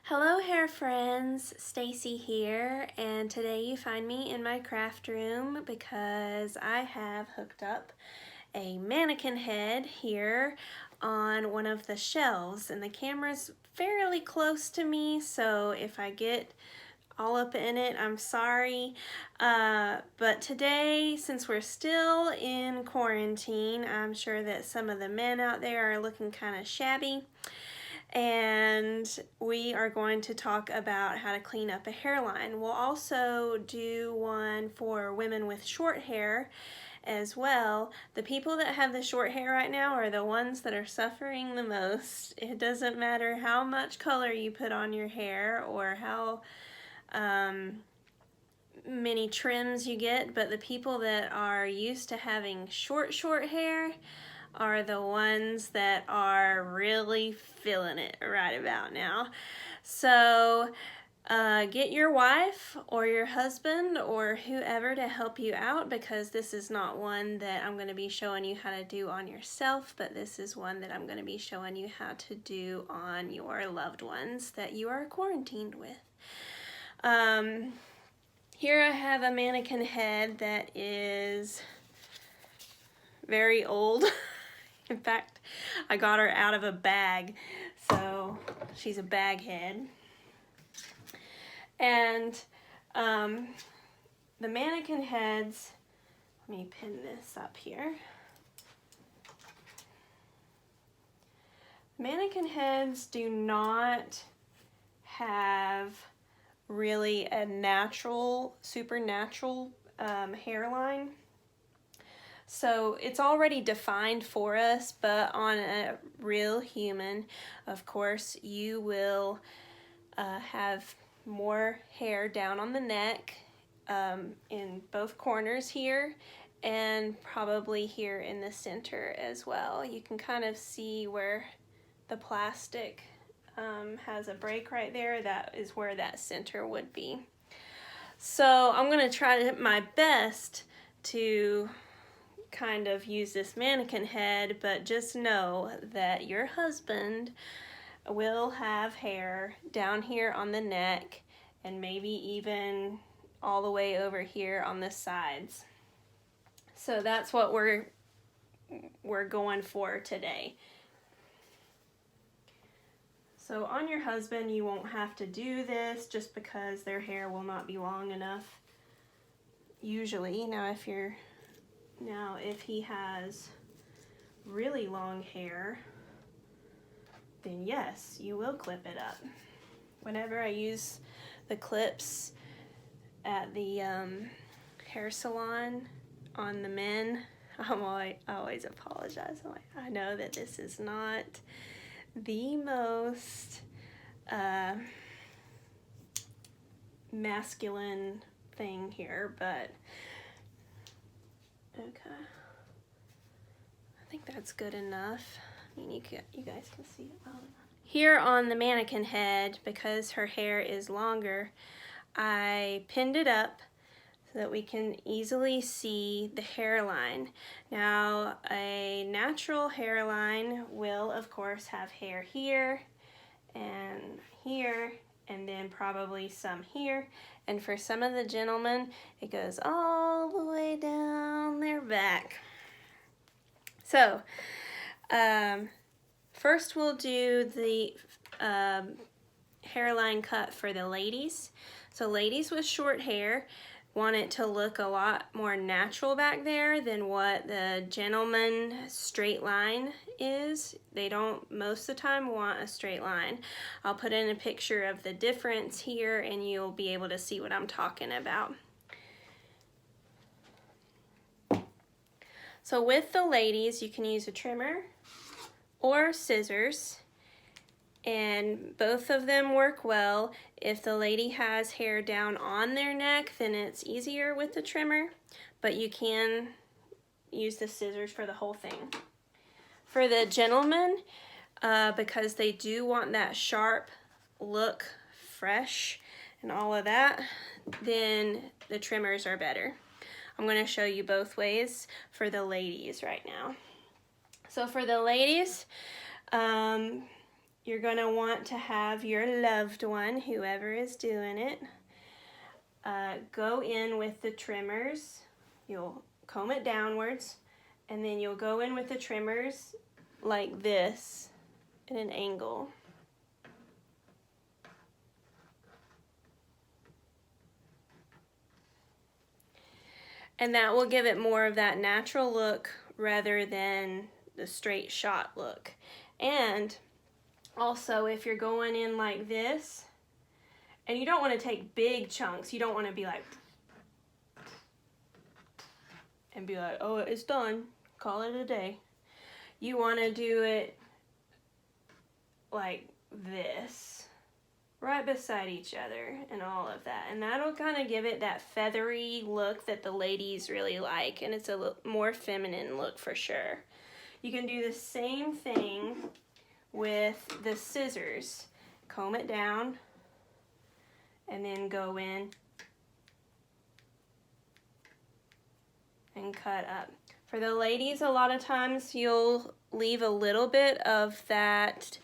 Hello hair friends, Staci here, and today you find me in my craft room because I have hooked up a mannequin head here on one of the shelves, and the camera's fairly close to me, so if I get all up in it, I'm sorry. But today, since we're still in quarantine, I'm sure that some of the men out there are looking kind of shabby. And we are going to talk about how to clean up a hairline. We'll also do one for women with short hair as well. The people that have the short hair right now are the ones that are suffering the most. It doesn't matter how much color you put on your hair or how many trims you get, but the people that are used to having short hair are the ones that are really feeling it right about now. So get your wife or your husband or whoever to help you out, because this is not one that I'm going to be showing you how to do on yourself, but this is one that I'm going to be showing you how to do on your loved ones that you are quarantined with. Here I have a mannequin head that is very old. In fact, I got her out of a bag, so she's a bag head. And the mannequin heads, let me pin this up here. Mannequin heads do not have really a supernatural hairline. So it's already defined for us, but on a real human, of course, you will have more hair down on the neck, in both corners here, and probably here in the center as well. You can kind of see where the plastic has a break right there. That is where that center would be. So I'm going to try my best to kind of use this mannequin head, but just know that your husband will have hair down here on the neck and maybe even all the way over here on the sides. So that's what we're going for today. So on your husband, you won't have to do this just because their hair will not be long enough usually. Now if he has really long hair, then yes, you will clip it up. Whenever I use the clips at the hair salon on the men, I always apologize. I'm like, I know that this is not the most masculine thing here, but okay, I think that's good enough. I mean, you guys can see it well enough. Here on the mannequin head, because her hair is longer, I pinned it up so that we can easily see the hairline. Now, a natural hairline will, of course, have hair here and here, and then probably some here. And for some of the gentlemen, it goes all the way down their back. So, first we'll do the hairline cut for the ladies. So ladies with short hair want it to look a lot more natural back there than what the gentleman straight line is. They don't most of the time want a straight line. I'll put in a picture of the difference here and you'll be able to see what I'm talking about. So with the ladies, you can use a trimmer or scissors, and both of them work well. If the lady has hair down on their neck, then it's easier with the trimmer, but you can use the scissors for the whole thing. For the gentlemen, because they do want that sharp look, fresh and all of that, then the trimmers are better. I'm going to show you both ways for the ladies right now. So for the ladies, you're going to want to have your loved one, whoever is doing it, go in with the trimmers. You'll comb it downwards, and then you'll go in with the trimmers like this at an angle. And that will give it more of that natural look rather than the straight shot look. And also, if you're going in like this, and you don't want to take big chunks, you don't want to be like, and be like, oh, it's done, call it a day. You want to do it like this, right beside each other and all of that. And that'll kind of give it that feathery look that the ladies really like, and it's a more feminine look for sure. You can do the same thing with the scissors. Comb it down and then go in and cut up. For the ladies, a lot of times you'll leave a little bit of that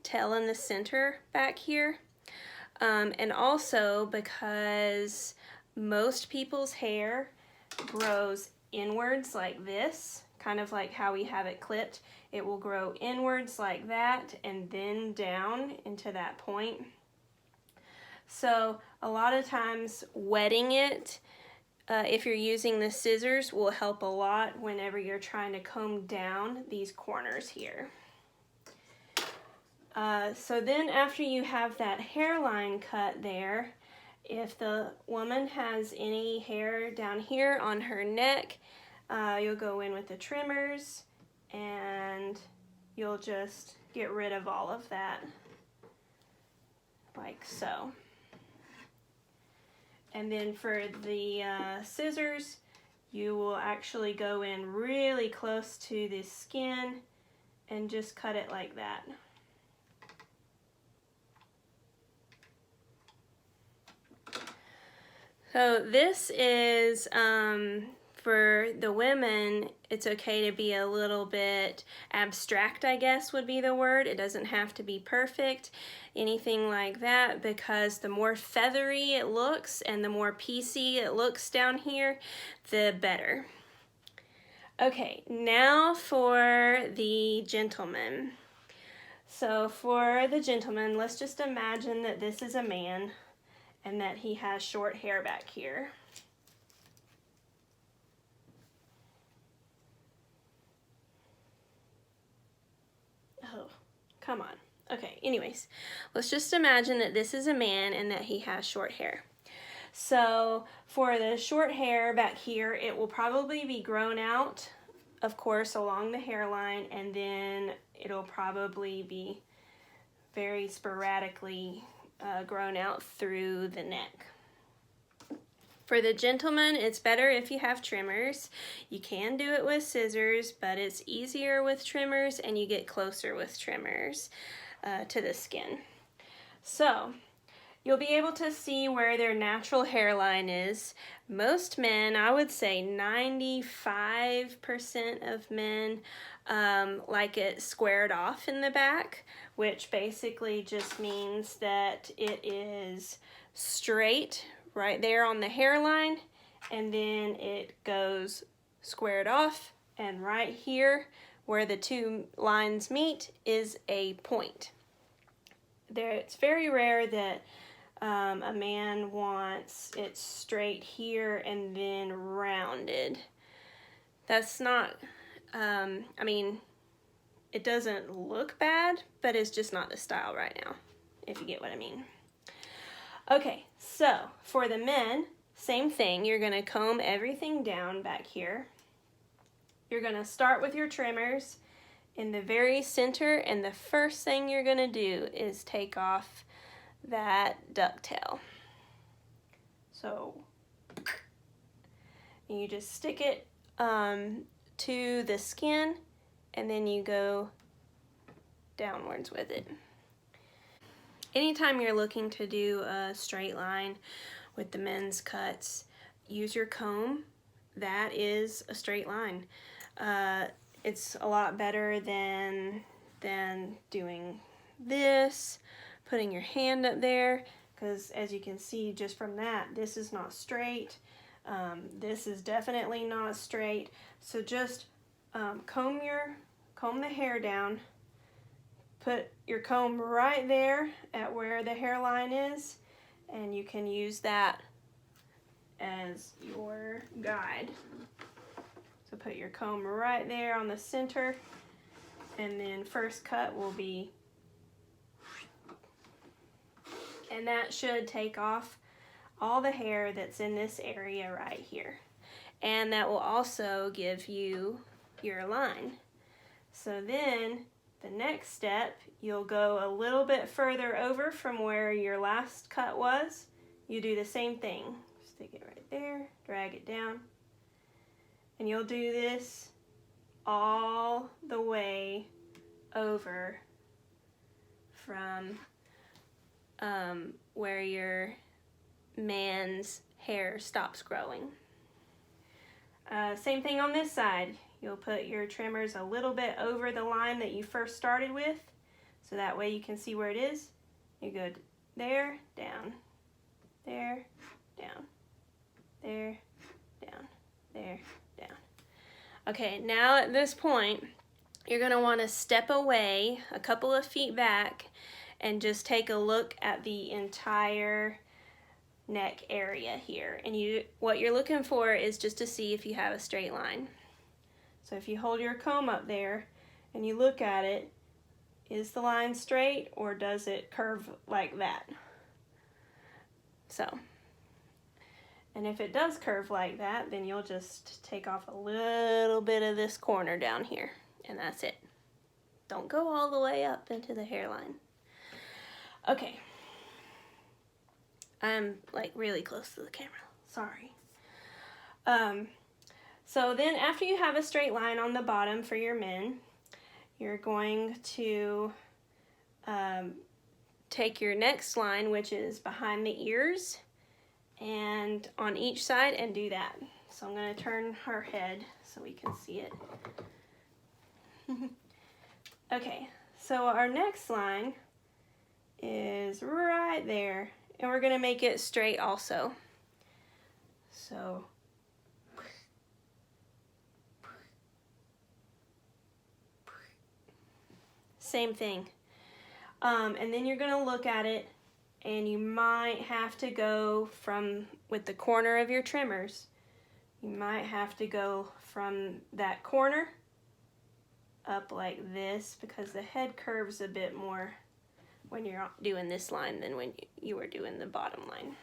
tail in the center back here. And also because most people's hair grows inwards like this, kind of like how we have it clipped. It will grow inwards like that and then down into that point. So a lot of times wetting it, if you're using the scissors, will help a lot whenever you're trying to comb down these corners here. So then after you have that hairline cut there, if the woman has any hair down here on her neck, you'll go in with the trimmers and you'll just get rid of all of that, like so. And then for the scissors, you will actually go in really close to the skin and just cut it like that. So this is, for the women, it's okay to be a little bit abstract, I guess would be the word. It doesn't have to be perfect, anything like that, because the more feathery it looks and the more piecey it looks down here, the better. Okay, now for the gentleman. So for the gentleman, let's just imagine that this is a man and that he has short hair back here. Oh, come on. Okay, anyways, let's just imagine that this is a man and that he has short hair. So for the short hair back here, it will probably be grown out, of course, along the hairline, and then it'll probably be very sporadically grown out through the neck. For the gentleman, it's better if you have trimmers. You can do it with scissors, but it's easier with trimmers and you get closer with trimmers to the skin. So you'll be able to see where their natural hairline is. Most men, I would say 95% of men like it squared off in the back, which basically just means that it is straight right there on the hairline, and then it goes squared off, and right here where the two lines meet is a point. It's very rare that a man wants it straight here and then rounded. That's not, I mean, it doesn't look bad, but it's just not the style right now, if you get what I mean. Okay, so for the men, same thing. You're going to comb everything down back here. You're going to start with your trimmers in the very center, and the first thing you're going to do is take off that ducktail. So you just stick it to the skin, and then you go downwards with it. Anytime you're looking to do a straight line with the men's cuts, use your comb. That is a straight line. It's a lot better than then doing this, putting your hand up there, because as you can see just from that, this is not straight. This is definitely not straight. So just comb the hair down, put your comb right there at where the hairline is, and you can use that as your guide. So put your comb right there on the center, and then first cut will be, and that should take off all the hair that's in this area right here. And that will also give you your line. So then the next step, you'll go a little bit further over from where your last cut was. You do the same thing. Stick it right there, drag it down. And you'll do this all the way over from where your man's hair stops growing. Same thing on this side. You'll put your trimmers a little bit over the line that you first started with, so that way you can see where it is. You go there, down, there, down, there, down, there, down. Okay, now at this point, you're going to want to step away a couple of feet back and just take a look at the entire neck area here. And what you're looking for is just to see if you have a straight line. So if you hold your comb up there and you look at it, is the line straight or does it curve like that? So, and if it does curve like that, then you'll just take off a little bit of this corner down here, and that's it. Don't go all the way up into the hairline. Okay. I'm like really close to the camera, sorry. So then after you have a straight line on the bottom for your men, you're going to take your next line, which is behind the ears, and on each side, and do that. So I'm going to turn her head so we can see it. Okay, so our next line is right there, and we're going to make it straight also. So same thing. And then you're going to look at it, and you might have to go from, with the corner of your trimmers, you might have to go from that corner up like this, because the head curves a bit more when you're doing this line than when you were doing the bottom line.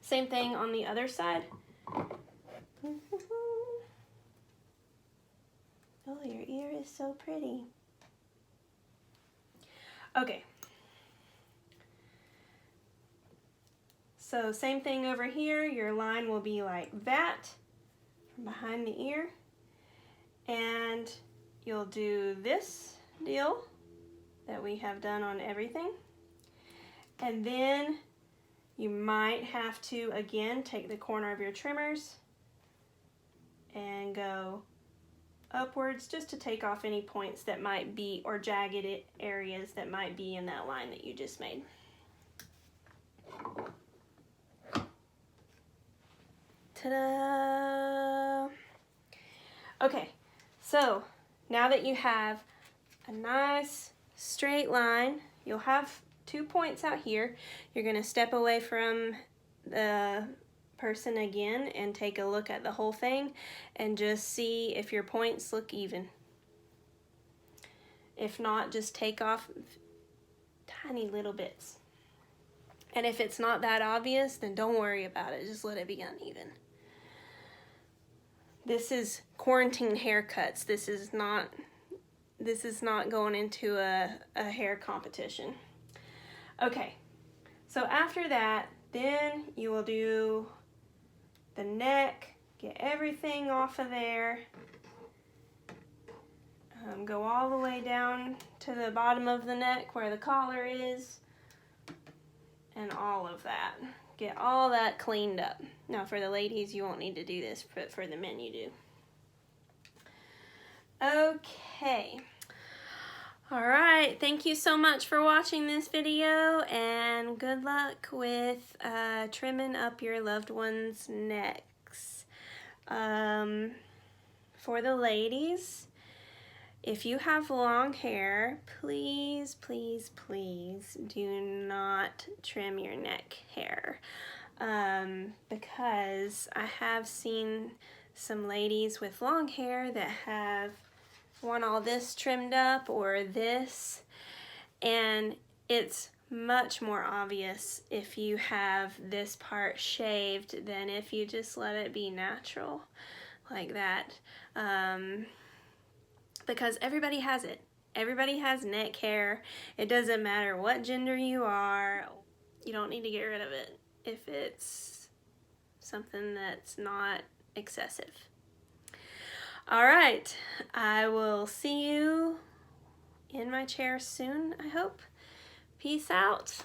Same thing on the other side. Oh, your ear is so pretty. Okay. So same thing over here. Your line will be like that from behind the ear. And you'll do this deal that we have done on everything. And then you might have to, again, take the corner of your trimmers and go upwards just to take off any points that might be, or jagged areas that might be in that line that you just made. Ta-da! Okay, so now that you have a nice straight line, you'll have 2 points out here. You're going to step away from the person again and take a look at the whole thing and just see if your points look even. If not, just take off tiny little bits. And if it's not that obvious, then don't worry about it. Just let it be uneven. This is quarantine haircuts. This is not going into a hair competition. Okay, so after that, then you will do the neck, get everything off of there, go all the way down to the bottom of the neck where the collar is, and all of that. Get all that cleaned up. Now for the ladies, you won't need to do this, but for the men you do. Okay. Alright, thank you so much for watching this video, and good luck with trimming up your loved ones' necks. For the ladies, if you have long hair, please, please, please do not trim your neck hair. Because I have seen some ladies with long hair that want all this trimmed up or this, and it's much more obvious if you have this part shaved than if you just let it be natural like that, because everybody has it. Everybody has neck hair. It doesn't matter what gender you are. You don't need to get rid of it if it's something that's not excessive. Alright, I will see you in my chair soon, I hope. Peace out.